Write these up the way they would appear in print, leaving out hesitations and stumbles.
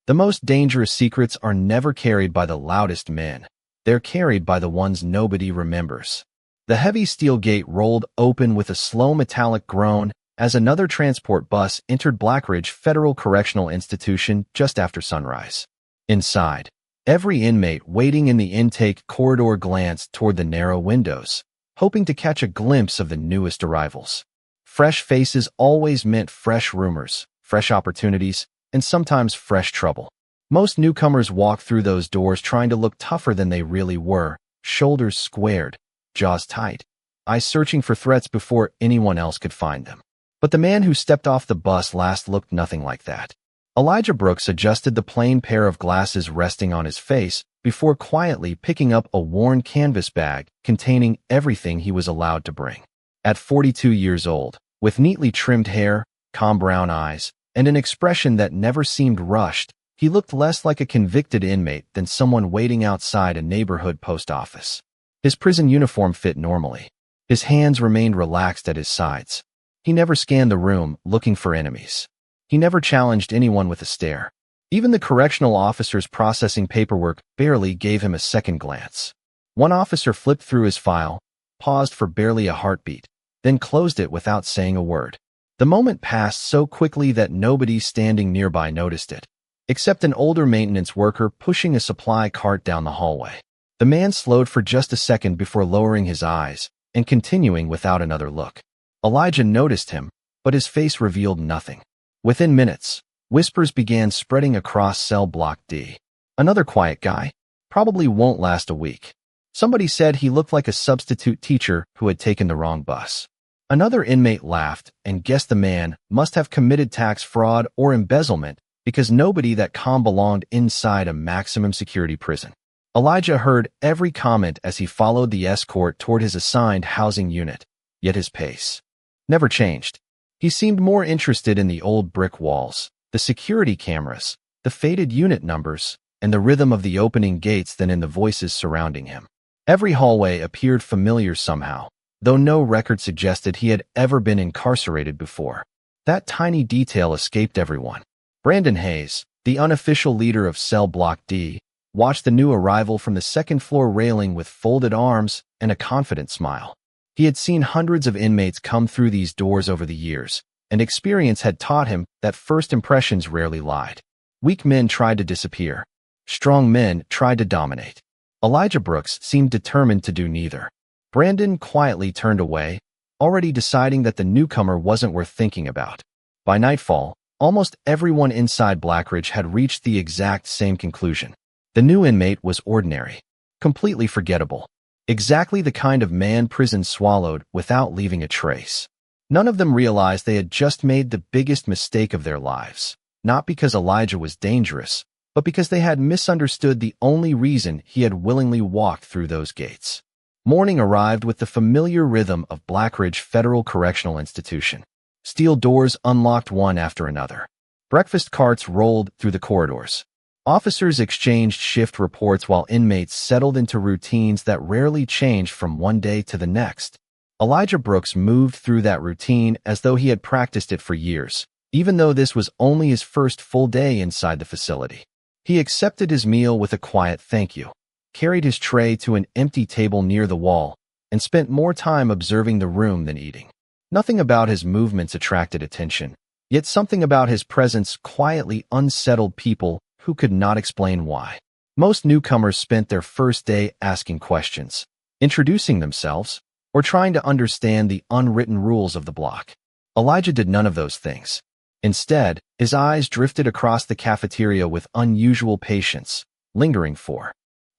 The most dangerous secrets are never carried by the loudest men. They're carried by the ones nobody remembers. The heavy steel gate rolled open with a slow metallic groan as another transport bus entered Blackridge Federal Correctional Institution just after sunrise. Inside, every inmate waiting in the intake corridor glanced toward the narrow windows, hoping to catch a glimpse of the newest arrivals. Fresh faces always meant fresh rumors, fresh opportunities, and sometimes fresh trouble. Most newcomers walked through those doors trying to look tougher than they really were, shoulders squared, jaws tight, eyes searching for threats before anyone else could find them. But the man who stepped off the bus last looked nothing like that. Elijah Brooks adjusted the plain pair of glasses resting on his face before quietly picking up a worn canvas bag containing everything he was allowed to bring. At 42 years old, with neatly trimmed hair, calm brown eyes, and an expression that never seemed rushed, he looked less like a convicted inmate than someone waiting outside a neighborhood post office. His prison uniform fit normally. His hands remained relaxed at his sides. He never scanned the room looking for enemies. He never challenged anyone with a stare. Even the correctional officers processing paperwork barely gave him a second glance. One officer flipped through his file, paused for barely a heartbeat, then closed it without saying a word. The moment passed so quickly that nobody standing nearby noticed it, except an older maintenance worker pushing a supply cart down the hallway. The man slowed for just a second before lowering his eyes and continuing without another look. Elijah noticed him, but his face revealed nothing. Within minutes, whispers began spreading across cell block D. Another quiet guy? Probably won't last a week. Somebody said he looked like a substitute teacher who had taken the wrong bus. Another inmate laughed and guessed the man must have committed tax fraud or embezzlement because nobody that calm belonged inside a maximum security prison. Elijah heard every comment as he followed the escort toward his assigned housing unit, yet his pace never changed. He seemed more interested in the old brick walls, the security cameras, the faded unit numbers, and the rhythm of the opening gates than in the voices surrounding him. Every hallway appeared familiar somehow, though no record suggested he had ever been incarcerated before. That tiny detail escaped everyone. Brandon Hayes, the unofficial leader of Cell Block D, watched the new arrival from the second-floor railing with folded arms and a confident smile. He had seen hundreds of inmates come through these doors over the years, and experience had taught him that first impressions rarely lied. Weak men tried to disappear. Strong men tried to dominate. Elijah Brooks seemed determined to do neither. Brandon quietly turned away, already deciding that the newcomer wasn't worth thinking about. By nightfall, almost everyone inside Blackridge had reached the exact same conclusion. The new inmate was ordinary, completely forgettable. Exactly the kind of man prison swallowed without leaving a trace. None of them realized they had just made the biggest mistake of their lives, not because Elijah was dangerous, but because they had misunderstood the only reason he had willingly walked through those gates. Morning arrived with the familiar rhythm of Blackridge Federal Correctional Institution. Steel doors unlocked one after another. Breakfast carts rolled through the corridors. Officers exchanged shift reports while inmates settled into routines that rarely changed from one day to the next. Elijah Brooks moved through that routine as though he had practiced it for years, even though this was only his first full day inside the facility. He accepted his meal with a quiet thank you, carried his tray to an empty table near the wall, and spent more time observing the room than eating. Nothing about his movements attracted attention, yet something about his presence quietly unsettled people who could not explain why. Most newcomers spent their first day asking questions, introducing themselves, or trying to understand the unwritten rules of the block. Elijah did none of those things. Instead, his eyes drifted across the cafeteria with unusual patience, lingering for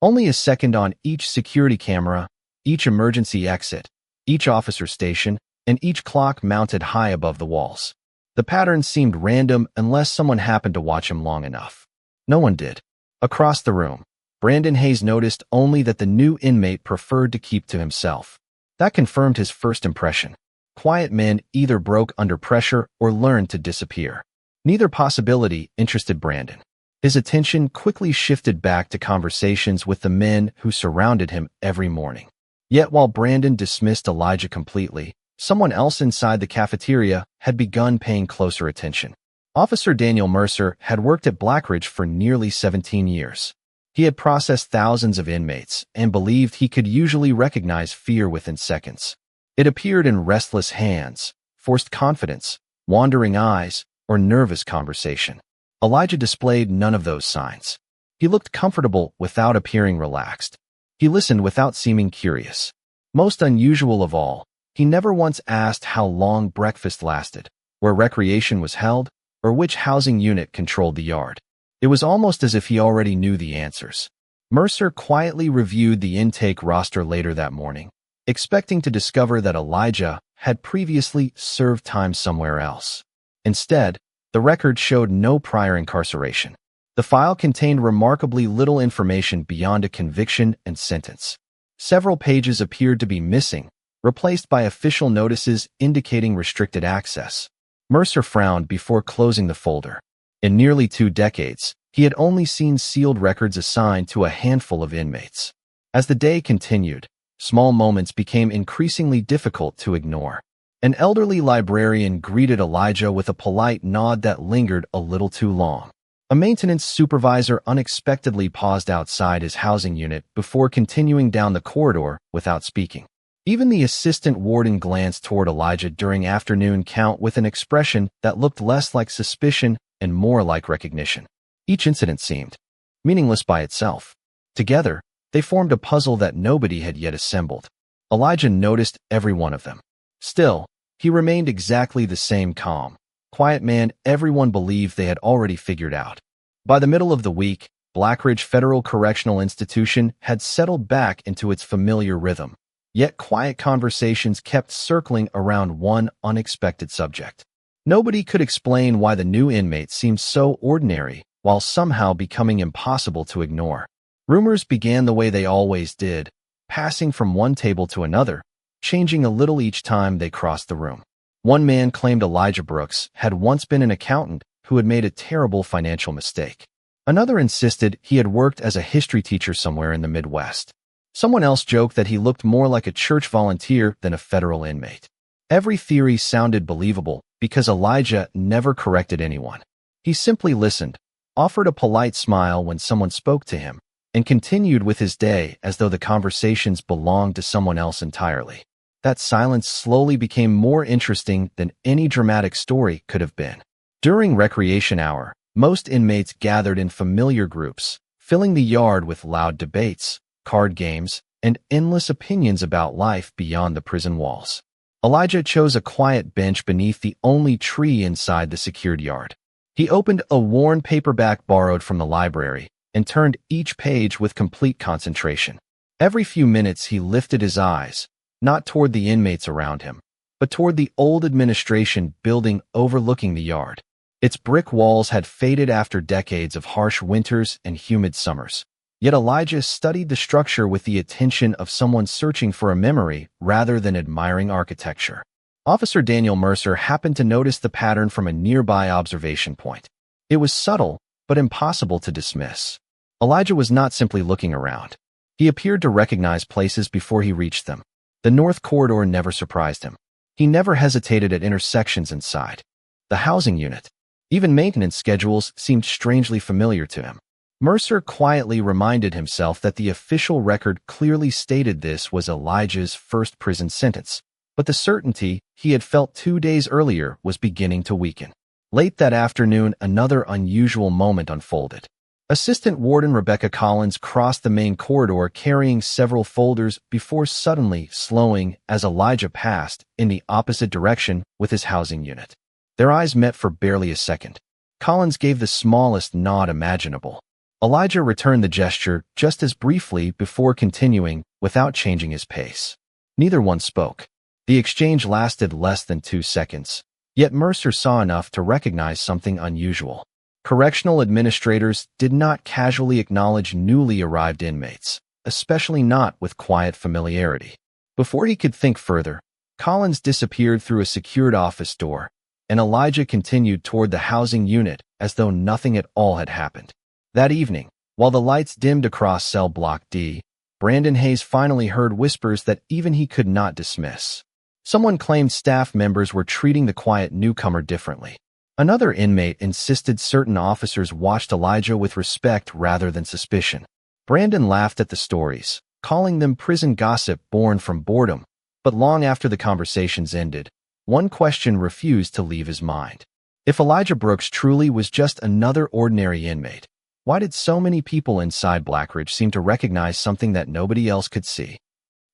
only a second on each security camera, each emergency exit, each officer station, and each clock mounted high above the walls. The pattern seemed random unless someone happened to watch him long enough. No one did. Across the room, Brandon Hayes noticed only that the new inmate preferred to keep to himself. That confirmed his first impression. Quiet men either broke under pressure or learned to disappear. Neither possibility interested Brandon. His attention quickly shifted back to conversations with the men who surrounded him every morning. Yet while Brandon dismissed Elijah completely, someone else inside the cafeteria had begun paying closer attention. Officer Daniel Mercer had worked at Blackridge for nearly 17 years. He had processed thousands of inmates and believed he could usually recognize fear within seconds. It appeared in restless hands, forced confidence, wandering eyes, or nervous conversation. Elijah displayed none of those signs. He looked comfortable without appearing relaxed. He listened without seeming curious. Most unusual of all, he never once asked how long breakfast lasted, where recreation was held, or which housing unit controlled the yard. It was almost as if he already knew the answers. Mercer quietly reviewed the intake roster later that morning, expecting to discover that Elijah had previously served time somewhere else. Instead, the record showed no prior incarceration. The file contained remarkably little information beyond a conviction and sentence. Several pages appeared to be missing, replaced by official notices indicating restricted access. Mercer frowned before closing the folder. In nearly 2 decades, he had only seen sealed records assigned to a handful of inmates. As the day continued, small moments became increasingly difficult to ignore. An elderly librarian greeted Elijah with a polite nod that lingered a little too long. A maintenance supervisor unexpectedly paused outside his housing unit before continuing down the corridor without speaking. Even the assistant warden glanced toward Elijah during afternoon count with an expression that looked less like suspicion and more like recognition. Each incident seemed meaningless by itself. Together, they formed a puzzle that nobody had yet assembled. Elijah noticed every one of them. Still, he remained exactly the same calm, quiet man everyone believed they had already figured out. By the middle of the week, Blackridge Federal Correctional Institution had settled back into its familiar rhythm. Yet quiet conversations kept circling around one unexpected subject. Nobody could explain why the new inmate seemed so ordinary while somehow becoming impossible to ignore. Rumors began the way they always did, passing from one table to another, changing a little each time they crossed the room. One man claimed Elijah Brooks had once been an accountant who had made a terrible financial mistake. Another insisted he had worked as a history teacher somewhere in the Midwest. Someone else joked that he looked more like a church volunteer than a federal inmate. Every theory sounded believable because Elijah never corrected anyone. He simply listened, offered a polite smile when someone spoke to him, and continued with his day as though the conversations belonged to someone else entirely. That silence slowly became more interesting than any dramatic story could have been. During recreation hour, most inmates gathered in familiar groups, filling the yard with loud debates, card games, and endless opinions about life beyond the prison walls. Elijah chose a quiet bench beneath the only tree inside the secured yard. He opened a worn paperback borrowed from the library and turned each page with complete concentration. Every few minutes he lifted his eyes, not toward the inmates around him, but toward the old administration building overlooking the yard. Its brick walls had faded after decades of harsh winters and humid summers. Yet Elijah studied the structure with the attention of someone searching for a memory rather than admiring architecture. Officer Daniel Mercer happened to notice the pattern from a nearby observation point. It was subtle, but impossible to dismiss. Elijah was not simply looking around. He appeared to recognize places before he reached them. The north corridor never surprised him. He never hesitated at intersections inside. The housing unit. Even maintenance schedules seemed strangely familiar to him. Mercer quietly reminded himself that the official record clearly stated this was Elijah's first prison sentence, but the certainty he had felt 2 days earlier was beginning to weaken. Late that afternoon, another unusual moment unfolded. Assistant Warden Rebecca Collins crossed the main corridor carrying several folders before suddenly slowing as Elijah passed in the opposite direction with his housing unit. Their eyes met for barely a second. Collins gave the smallest nod imaginable. Elijah returned the gesture just as briefly before continuing without changing his pace. Neither one spoke. The exchange lasted less than 2 seconds, yet Mercer saw enough to recognize something unusual. Correctional administrators did not casually acknowledge newly arrived inmates, especially not with quiet familiarity. Before he could think further, Collins disappeared through a secured office door, and Elijah continued toward the housing unit as though nothing at all had happened. That evening, while the lights dimmed across cell block D, Brandon Hayes finally heard whispers that even he could not dismiss. Someone claimed staff members were treating the quiet newcomer differently. Another inmate insisted certain officers watched Elijah with respect rather than suspicion. Brandon laughed at the stories, calling them prison gossip born from boredom, but long after the conversations ended, one question refused to leave his mind. If Elijah Brooks truly was just another ordinary inmate, why did so many people inside Blackridge seem to recognize something that nobody else could see?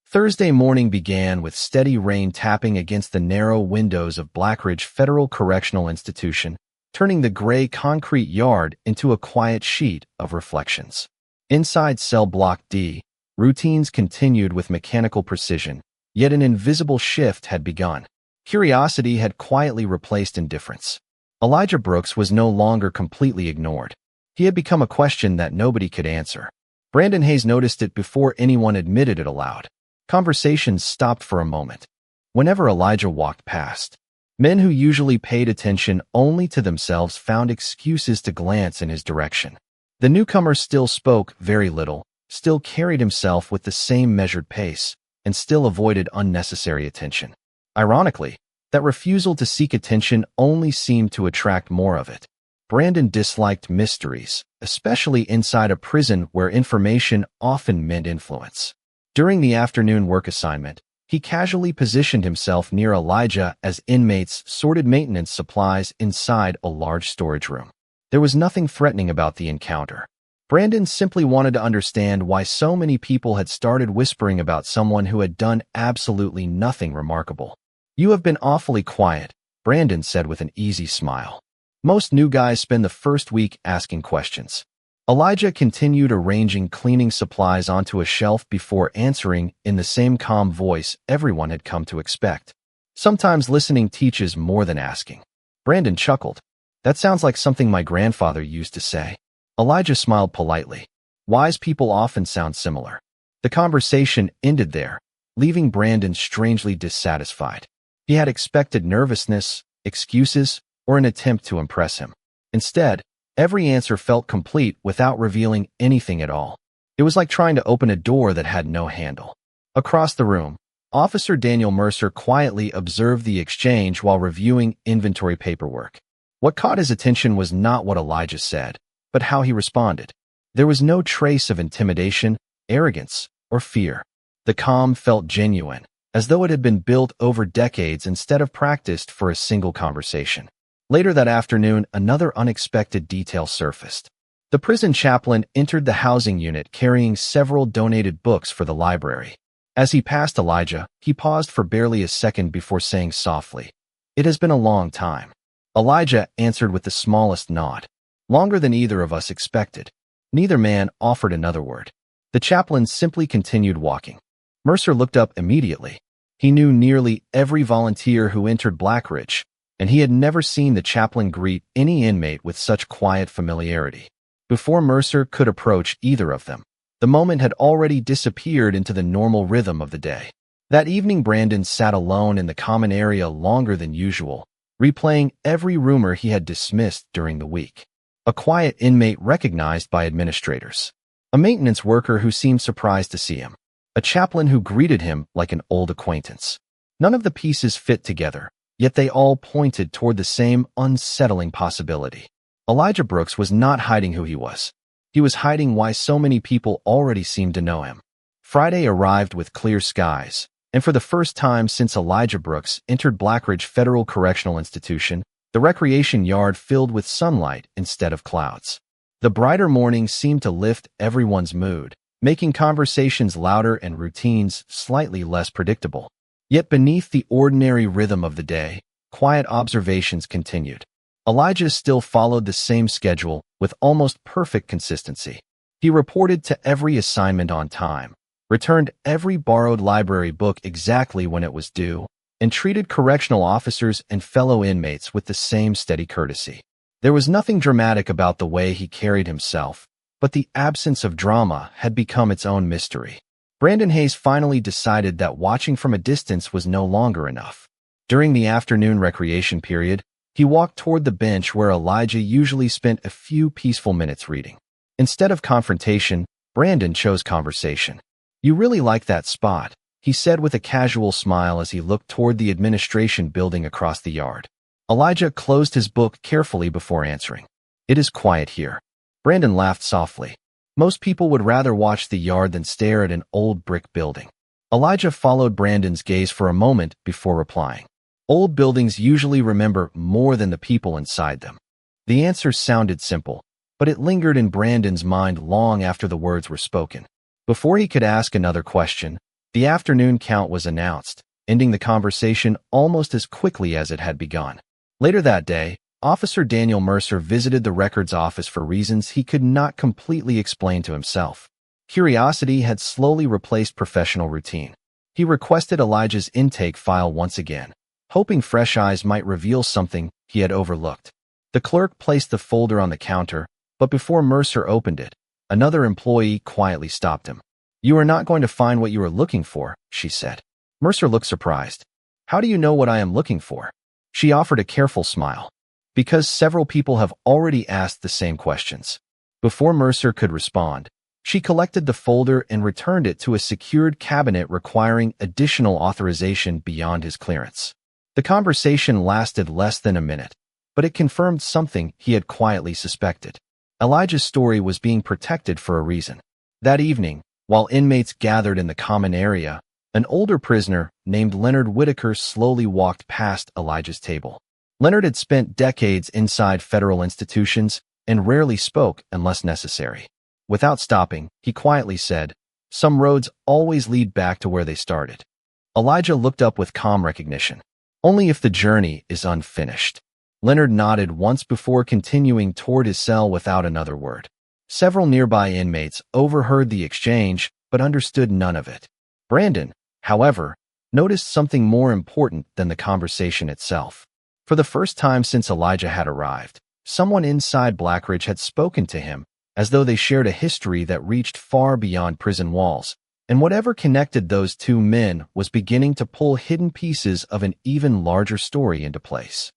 Thursday morning began with steady rain tapping against the narrow windows of Blackridge Federal Correctional Institution, turning the gray concrete yard into a quiet sheet of reflections. Inside Cell Block D, routines continued with mechanical precision, yet an invisible shift had begun. Curiosity had quietly replaced indifference. Elijah Brooks was no longer completely ignored. He had become a question that nobody could answer. Brandon Hayes noticed it before anyone admitted it aloud. Conversations stopped for a moment. Whenever Elijah walked past, men who usually paid attention only to themselves found excuses to glance in his direction. The newcomer still spoke very little, still carried himself with the same measured pace, and still avoided unnecessary attention. Ironically, that refusal to seek attention only seemed to attract more of it. Brandon disliked mysteries, especially inside a prison where information often meant influence. During the afternoon work assignment, he casually positioned himself near Elijah as inmates sorted maintenance supplies inside a large storage room. There was nothing threatening about the encounter. Brandon simply wanted to understand why so many people had started whispering about someone who had done absolutely nothing remarkable. "You have been awfully quiet," Brandon said with an easy smile. "Most new guys spend the first week asking questions." Elijah continued arranging cleaning supplies onto a shelf before answering in the same calm voice everyone had come to expect. "Sometimes listening teaches more than asking." Brandon chuckled. "That sounds like something my grandfather used to say." Elijah smiled politely. Wise people often sound similar. The conversation ended there, leaving Brandon strangely dissatisfied. He had expected nervousness, excuses, or an attempt to impress him. Instead, every answer felt complete without revealing anything at all. It was like trying to open a door that had no handle. Across the room, Officer Daniel Mercer quietly observed the exchange while reviewing inventory paperwork. What caught his attention was not what Elijah said, but how he responded. There was no trace of intimidation, arrogance, or fear. The calm felt genuine, as though it had been built over decades instead of practiced for a single conversation. Later that afternoon, another unexpected detail surfaced. The prison chaplain entered the housing unit carrying several donated books for the library. As he passed Elijah, he paused for barely a second before saying softly, "It has been a long time." Elijah answered with the smallest nod. "Longer than either of us expected." Neither man offered another word. The chaplain simply continued walking. Mercer looked up immediately. He knew nearly every volunteer who entered Blackridge, and he had never seen the chaplain greet any inmate with such quiet familiarity. Before Mercer could approach either of them, the moment had already disappeared into the normal rhythm of the day. That evening, Brandon sat alone in the common area longer than usual, replaying every rumor he had dismissed during the week. A quiet inmate recognized by administrators. A maintenance worker who seemed surprised to see him. A chaplain who greeted him like an old acquaintance. None of the pieces fit together, yet they all pointed toward the same unsettling possibility. Elijah Brooks was not hiding who he was. He was hiding why so many people already seemed to know him. Friday arrived with clear skies, and for the first time since Elijah Brooks entered Blackridge Federal Correctional Institution, the recreation yard filled with sunlight instead of clouds. The brighter morning seemed to lift everyone's mood, making conversations louder and routines slightly less predictable. Yet beneath the ordinary rhythm of the day, quiet observations continued. Elijah still followed the same schedule with almost perfect consistency. He reported to every assignment on time, returned every borrowed library book exactly when it was due, and treated correctional officers and fellow inmates with the same steady courtesy. There was nothing dramatic about the way he carried himself, but the absence of drama had become its own mystery. Brandon Hayes finally decided that watching from a distance was no longer enough. During the afternoon recreation period, he walked toward the bench where Elijah usually spent a few peaceful minutes reading. Instead of confrontation, Brandon chose conversation. "You really like that spot," he said with a casual smile as he looked toward the administration building across the yard. Elijah closed his book carefully before answering. It is quiet here. Brandon laughed softly. Most people would rather watch the yard than stare at an old brick building. Elijah followed Brandon's gaze for a moment before replying. Old buildings usually remember more than the people inside them. The answer sounded simple, but it lingered in Brandon's mind long after the words were spoken. Before he could ask another question, the afternoon count was announced, ending the conversation almost as quickly as it had begun. Later that day, Officer Daniel Mercer visited the records office for reasons he could not completely explain to himself. Curiosity had slowly replaced professional routine. He requested Elijah's intake file once again, hoping fresh eyes might reveal something he had overlooked. The clerk placed the folder on the counter, but before Mercer opened it, another employee quietly stopped him. "You are not going to find what you are looking for," she said. Mercer looked surprised. "How do you know what I am looking for?" She offered a careful smile. "Because several people have already asked the same questions." Before Mercer could respond, she collected the folder and returned it to a secured cabinet requiring additional authorization beyond his clearance. The conversation lasted less than a minute, but it confirmed something he had quietly suspected. Elijah's story was being protected for a reason. That evening, while inmates gathered in the common area, an older prisoner named Leonard Whitaker slowly walked past Elijah's table. Leonard had spent decades inside federal institutions and rarely spoke unless necessary. Without stopping, he quietly said, "Some roads always lead back to where they started." Elijah looked up with calm recognition. "Only if the journey is unfinished." Leonard nodded once before continuing toward his cell without another word. Several nearby inmates overheard the exchange but understood none of it. Brandon, however, noticed something more important than the conversation itself. For the first time since Elijah had arrived, someone inside Blackridge had spoken to him, as though they shared a history that reached far beyond prison walls, and whatever connected those two men was beginning to pull hidden pieces of an even larger story into place.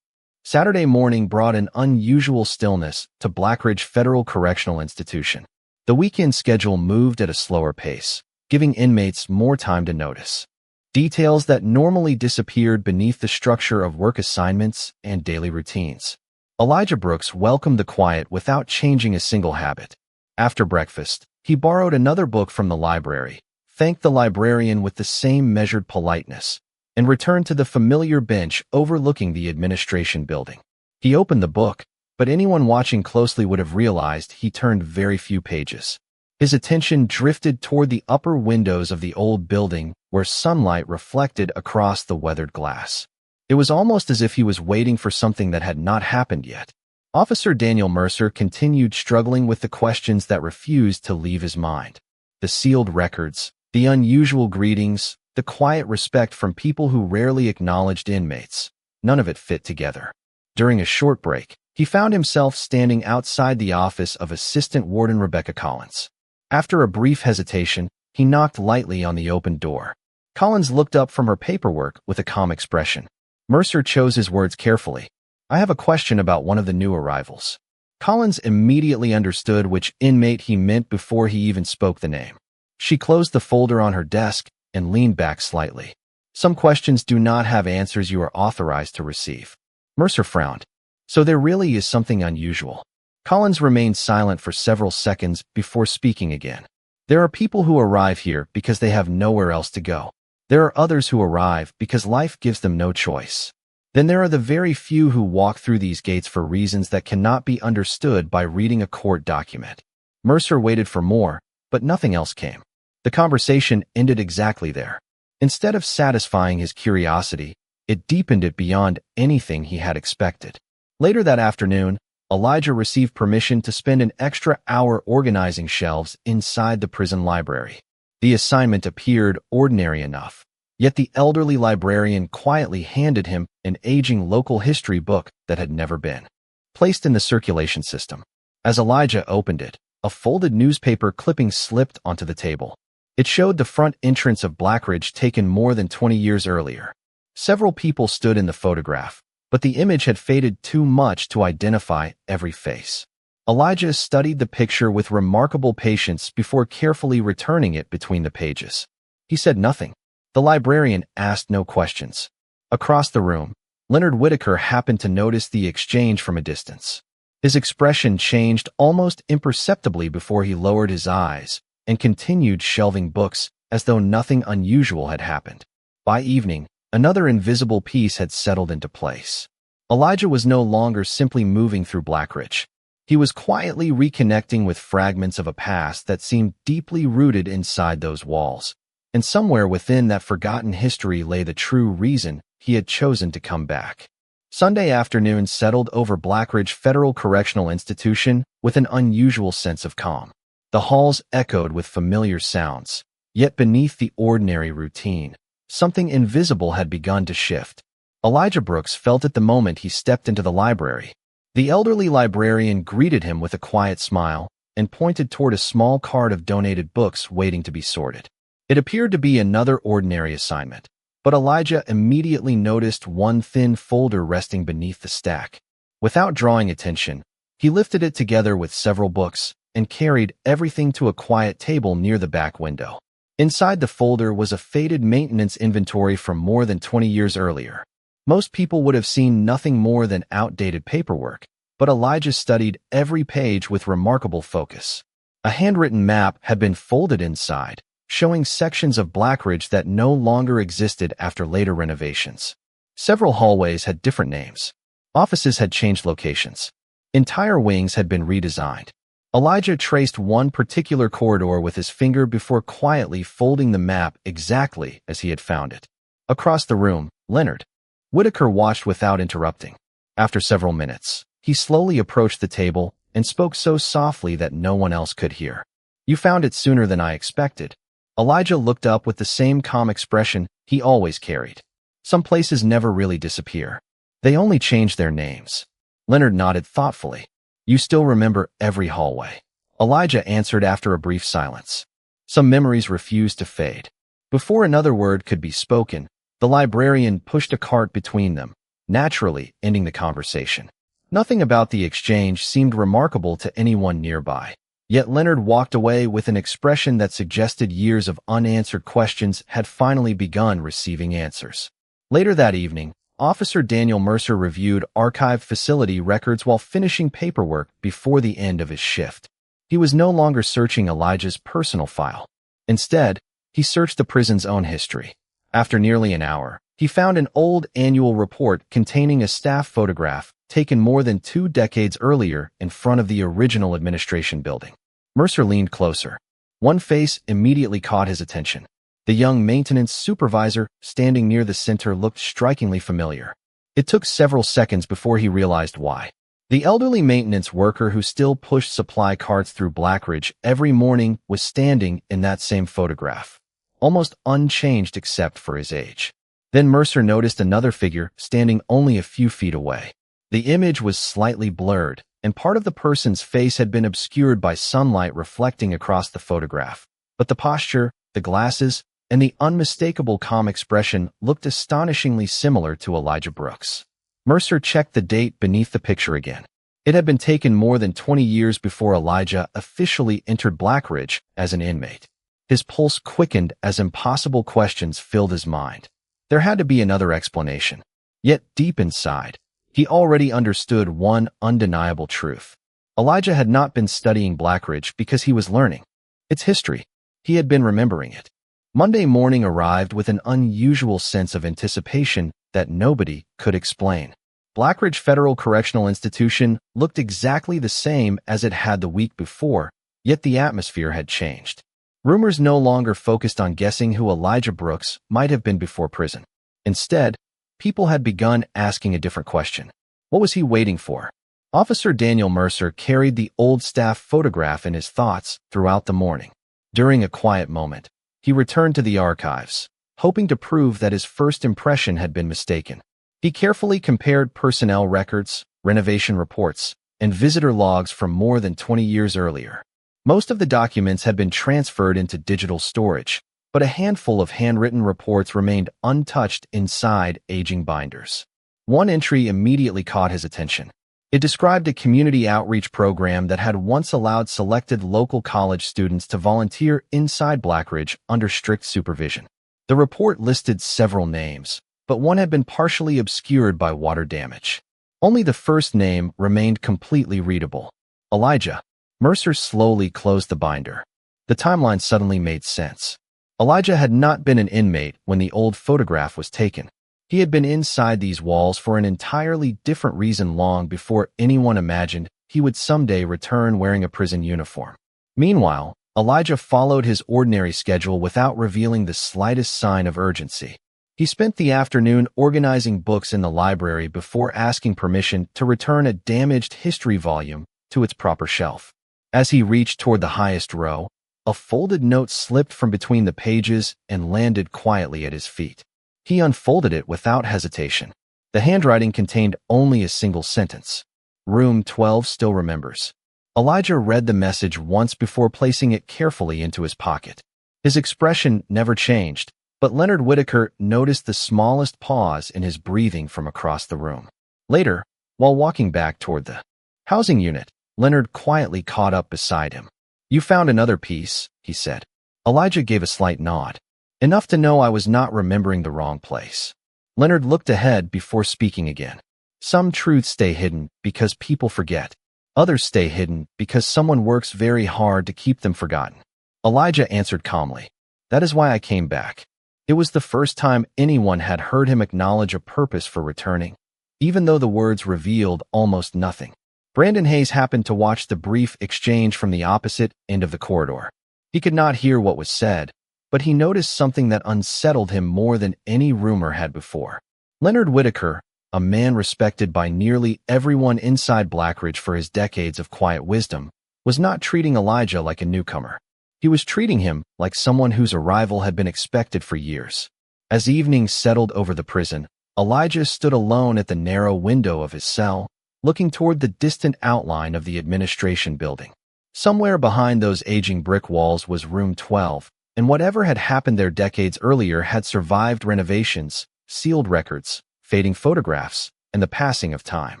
Saturday morning brought an unusual stillness to Blackridge Federal Correctional Institution. The weekend schedule moved at a slower pace, giving inmates more time to notice details that normally disappeared beneath the structure of work assignments and daily routines. Elijah Brooks welcomed the quiet without changing a single habit. After breakfast, he borrowed another book from the library, thanked the librarian with the same measured politeness, and returned to the familiar bench overlooking the administration building. He opened the book, but anyone watching closely would have realized he turned very few pages. His attention drifted toward the upper windows of the old building where sunlight reflected across the weathered glass. It was almost as if he was waiting for something that had not happened yet. Officer Daniel Mercer continued struggling with the questions that refused to leave his mind. The sealed records, the unusual greetings, the quiet respect from people who rarely acknowledged inmates. None of it fit together. During a short break, he found himself standing outside the office of Assistant Warden Rebecca Collins. After a brief hesitation, he knocked lightly on the open door. Collins looked up from her paperwork with a calm expression. Mercer chose his words carefully. "I have a question about one of the new arrivals." Collins immediately understood which inmate he meant before he even spoke the name. She closed the folder on her desk and leaned back slightly. "Some questions do not have answers you are authorized to receive." Mercer frowned. "So there really is something unusual." Collins remained silent for several seconds before speaking again. "There are people who arrive here because they have nowhere else to go. There are others who arrive because life gives them no choice. Then there are the very few who walk through these gates for reasons that cannot be understood by reading a court document." Mercer waited for more, but nothing else came. The conversation ended exactly there. Instead of satisfying his curiosity, it deepened it beyond anything he had expected. Later that afternoon, Elijah received permission to spend an extra hour organizing shelves inside the prison library. The assignment appeared ordinary enough, yet the elderly librarian quietly handed him an aging local history book that had never been placed in the circulation system. As Elijah opened it, a folded newspaper clipping slipped onto the table. It showed the front entrance of Blackridge taken more than 20 years earlier. Several people stood in the photograph, but the image had faded too much to identify every face. Elijah studied the picture with remarkable patience before carefully returning it between the pages. He said nothing. The librarian asked no questions. Across the room, Leonard Whitaker happened to notice the exchange from a distance. His expression changed almost imperceptibly before he lowered his eyes and continued shelving books as though nothing unusual had happened. By evening, another invisible piece had settled into place. Elijah was no longer simply moving through Blackridge. He was quietly reconnecting with fragments of a past that seemed deeply rooted inside those walls. And somewhere within that forgotten history lay the true reason he had chosen to come back. Sunday afternoon settled over Blackridge Federal Correctional Institution with an unusual sense of calm. The halls echoed with familiar sounds, yet beneath the ordinary routine, something invisible had begun to shift. Elijah Brooks felt it the moment he stepped into the library. The elderly librarian greeted him with a quiet smile and pointed toward a small cart of donated books waiting to be sorted. It appeared to be another ordinary assignment, but Elijah immediately noticed one thin folder resting beneath the stack. Without drawing attention, he lifted it together with several books and carried everything to a quiet table near the back window. Inside the folder was a faded maintenance inventory from more than 20 years earlier. Most people would have seen nothing more than outdated paperwork, but Elijah studied every page with remarkable focus. A handwritten map had been folded inside, showing sections of Blackridge that no longer existed after later renovations. Several hallways had different names. Offices had changed locations. Entire wings had been redesigned. Elijah traced one particular corridor with his finger before quietly folding the map exactly as he had found it. Across the room, Leonard Whitaker watched without interrupting. After several minutes, he slowly approached the table and spoke so softly that no one else could hear. "You found it sooner than I expected." Elijah looked up with the same calm expression he always carried. "Some places never really disappear. They only change their names." Leonard nodded thoughtfully. "You still remember every hallway?" Elijah answered after a brief silence. Some memories refused to fade. Before another word could be spoken, the librarian pushed a cart between them, naturally ending the conversation. Nothing about the exchange seemed remarkable to anyone nearby. Yet Leonard walked away with an expression that suggested years of unanswered questions had finally begun receiving answers. Later that evening, Officer Daniel Mercer reviewed archived facility records while finishing paperwork before the end of his shift. He was no longer searching Elijah's personal file. Instead, he searched the prison's own history. After nearly an hour, he found an old annual report containing a staff photograph taken more than 2 decades earlier in front of the original administration building. Mercer leaned closer. One face immediately caught his attention. The young maintenance supervisor standing near the center looked strikingly familiar. It took several seconds before he realized why. The elderly maintenance worker who still pushed supply carts through Blackridge every morning was standing in that same photograph, almost unchanged except for his age. Then Mercer noticed another figure standing only a few feet away. The image was slightly blurred, and part of the person's face had been obscured by sunlight reflecting across the photograph. But the posture, the glasses, and the unmistakable calm expression looked astonishingly similar to Elijah Brooks. Mercer checked the date beneath the picture again. It had been taken more than 20 years before Elijah officially entered Blackridge as an inmate. His pulse quickened as impossible questions filled his mind. There had to be another explanation. Yet deep inside, he already understood one undeniable truth. Elijah had not been studying Blackridge because he was learning its history. He had been remembering it. Monday morning arrived with an unusual sense of anticipation that nobody could explain. Blackridge Federal Correctional Institution looked exactly the same as it had the week before, yet the atmosphere had changed. Rumors no longer focused on guessing who Elijah Brooks might have been before prison. Instead, people had begun asking a different question. What was he waiting for? Officer Daniel Mercer carried the old staff photograph in his thoughts throughout the morning. During a quiet moment, he returned to the archives, hoping to prove that his first impression had been mistaken. He carefully compared personnel records, renovation reports, and visitor logs from more than 20 years earlier. Most of the documents had been transferred into digital storage, but a handful of handwritten reports remained untouched inside aging binders. One entry immediately caught his attention. It described a community outreach program that had once allowed selected local college students to volunteer inside Blackridge under strict supervision. The report listed several names, but one had been partially obscured by water damage. Only the first name remained completely readable. Elijah. Mercer slowly closed the binder. The timeline suddenly made sense. Elijah had not been an inmate when the old photograph was taken. He had been inside these walls for an entirely different reason long before anyone imagined he would someday return wearing a prison uniform. Meanwhile, Elijah followed his ordinary schedule without revealing the slightest sign of urgency. He spent the afternoon organizing books in the library before asking permission to return a damaged history volume to its proper shelf. As he reached toward the highest row, a folded note slipped from between the pages and landed quietly at his feet. He unfolded it without hesitation. The handwriting contained only a single sentence. Room 12 still remembers. Elijah read the message once before placing it carefully into his pocket. His expression never changed, but Leonard Whitaker noticed the smallest pause in his breathing from across the room. Later, while walking back toward the housing unit, Leonard quietly caught up beside him. "You found another piece," he said. Elijah gave a slight nod. "Enough to know I was not remembering the wrong place." Leonard looked ahead before speaking again. "Some truths stay hidden because people forget. Others stay hidden because someone works very hard to keep them forgotten." Elijah answered calmly. "That is why I came back." It was the first time anyone had heard him acknowledge a purpose for returning, even though the words revealed almost nothing. Brandon Hayes happened to watch the brief exchange from the opposite end of the corridor. He could not hear what was said, but he noticed something that unsettled him more than any rumor had before. Leonard Whitaker, a man respected by nearly everyone inside Blackridge for his decades of quiet wisdom, was not treating Elijah like a newcomer. He was treating him like someone whose arrival had been expected for years. As evening settled over the prison, Elijah stood alone at the narrow window of his cell, looking toward the distant outline of the administration building. Somewhere behind those aging brick walls was room 12, and whatever had happened there decades earlier had survived renovations, sealed records, fading photographs, and the passing of time.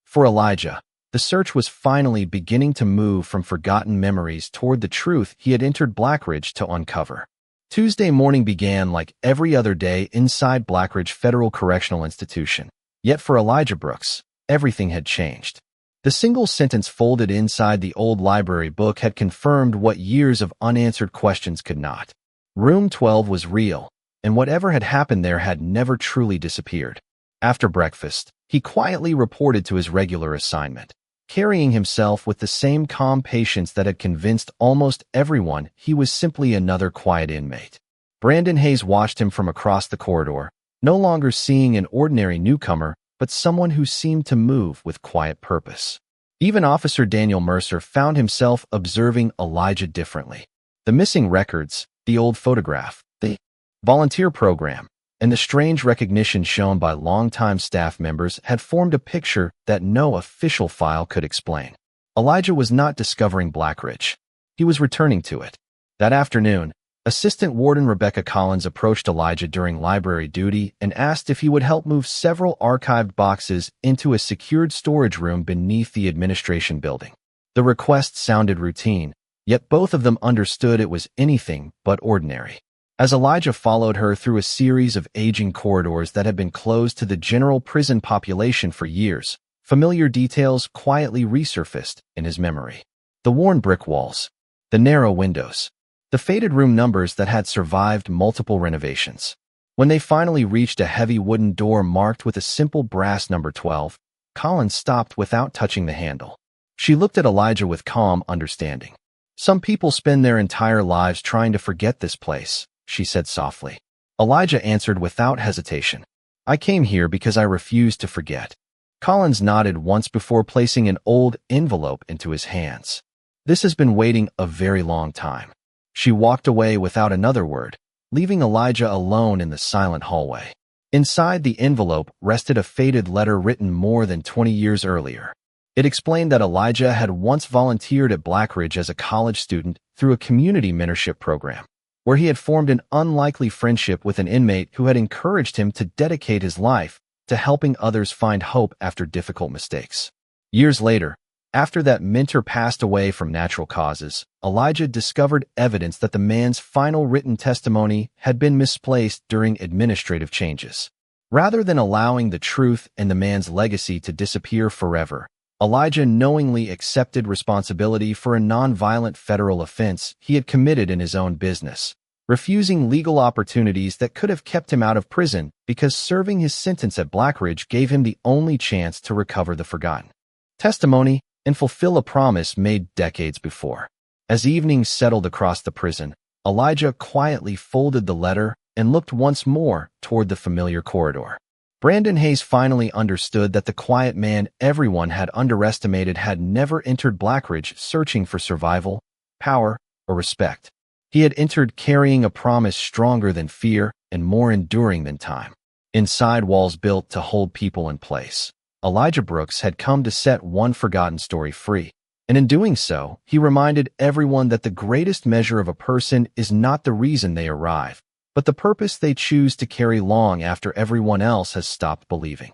For Elijah, the search was finally beginning to move from forgotten memories toward the truth he had entered Blackridge to uncover. Tuesday morning began like every other day inside Blackridge Federal Correctional Institution. Yet for Elijah Brooks, everything had changed. The single sentence folded inside the old library book had confirmed what years of unanswered questions could not. Room 12 was real, and whatever had happened there had never truly disappeared. After breakfast, he quietly reported to his regular assignment, carrying himself with the same calm patience that had convinced almost everyone he was simply another quiet inmate. Brandon Hayes watched him from across the corridor, no longer seeing an ordinary newcomer, but someone who seemed to move with quiet purpose. Even Officer Daniel Mercer found himself observing Elijah differently. The missing records, the old photograph, the volunteer program, and the strange recognition shown by longtime staff members had formed a picture that no official file could explain. Elijah was not discovering Blackridge. He was returning to it. That afternoon, Assistant Warden Rebecca Collins approached Elijah during library duty and asked if he would help move several archived boxes into a secured storage room beneath the administration building. The request sounded routine, yet both of them understood it was anything but ordinary. As Elijah followed her through a series of aging corridors that had been closed to the general prison population for years, familiar details quietly resurfaced in his memory. The worn brick walls, the narrow windows, the faded room numbers that had survived multiple renovations. When they finally reached a heavy wooden door marked with a simple brass number 12, Collins stopped without touching the handle. She looked at Elijah with calm understanding. "Some people spend their entire lives trying to forget this place," she said softly. Elijah answered without hesitation. "I came here because I refuse to forget." Collins nodded once before placing an old envelope into his hands. "This has been waiting a very long time." She walked away without another word, leaving Elijah alone in the silent hallway. Inside the envelope rested a faded letter written more than 20 years earlier. It explained that Elijah had once volunteered at Blackridge as a college student through a community mentorship program, where he had formed an unlikely friendship with an inmate who had encouraged him to dedicate his life to helping others find hope after difficult mistakes. Years later, after that mentor passed away from natural causes, Elijah discovered evidence that the man's final written testimony had been misplaced during administrative changes. Rather than allowing the truth and the man's legacy to disappear forever, Elijah knowingly accepted responsibility for a nonviolent federal offense he had committed in his own business, refusing legal opportunities that could have kept him out of prison because serving his sentence at Blackridge gave him the only chance to recover the forgotten testimony and fulfill a promise made decades before. As evening settled across the prison, Elijah quietly folded the letter and looked once more toward the familiar corridor. Brandon Hayes finally understood that the quiet man everyone had underestimated had never entered Blackridge searching for survival, power, or respect. He had entered carrying a promise stronger than fear and more enduring than time. Inside walls built to hold people in place, Elijah Brooks had come to set one forgotten story free. And in doing so, he reminded everyone that the greatest measure of a person is not the reason they arrive, but the purpose they choose to carry long after everyone else has stopped believing.